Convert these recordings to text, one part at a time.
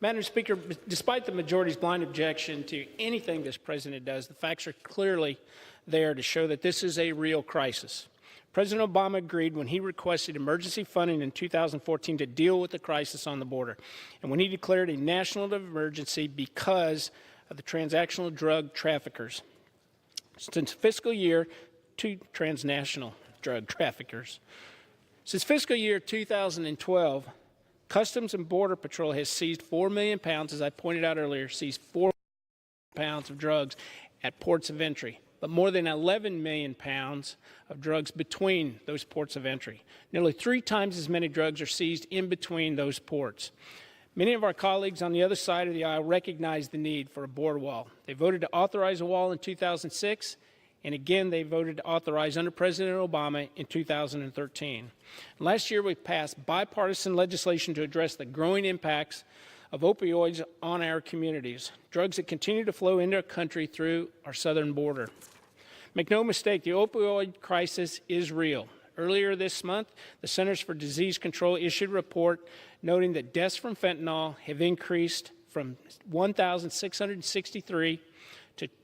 Madam Speaker, despite the majority's blind objection to anything this president does, the facts are clearly there to show that this is a real crisis. President Obama agreed when he requested emergency funding in 2014 to deal with the crisis on the border, and when he declared a national emergency because of the transactional drug traffickers. Since fiscal year transnational drug traffickers. Since fiscal year 2012, Customs and Border Patrol has seized 4 million pounds, as I pointed out earlier, seized 4 million pounds of drugs at ports of entry, but more than 11 million pounds of drugs between those ports of entry. Nearly 3 times as many drugs are seized in between those ports. Many of our colleagues on the other side of the aisle recognize the need for a border wall. They voted to authorize a wall in 2006, and again they voted to authorize under President Obama in 2013. Last year we passed bipartisan legislation to address the growing impacts of opioids on our communities, drugs that continue to flow into our country through our southern border. Make no mistake, the opioid crisis is real. Earlier this month, the Centers for Disease Control issued a report noting that deaths from fentanyl have increased from 1,663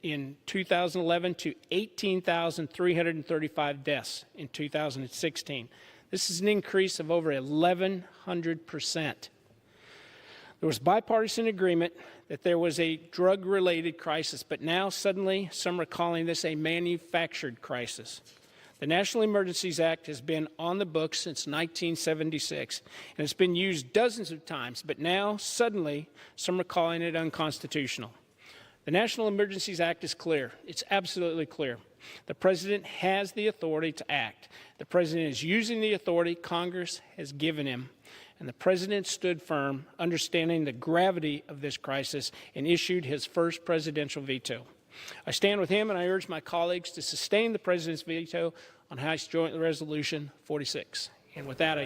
in 2011 to 18,335 deaths in 2016. This is an increase of over 1,100%. There was bipartisan agreement that there was a drug-related crisis, but now suddenly some are calling this a manufactured crisis. The National Emergencies Act has been on the books since 1976, and it's been used dozens of times, but now suddenly some are calling it unconstitutional. The National Emergencies Act is clear. It's absolutely clear. The President has the authority to act. The President is using the authority Congress has given him, and the President stood firm, understanding the gravity of this crisis, and issued his first presidential veto. I stand with him, and I urge my colleagues to sustain the President's veto on House Joint Resolution 46. And with that, I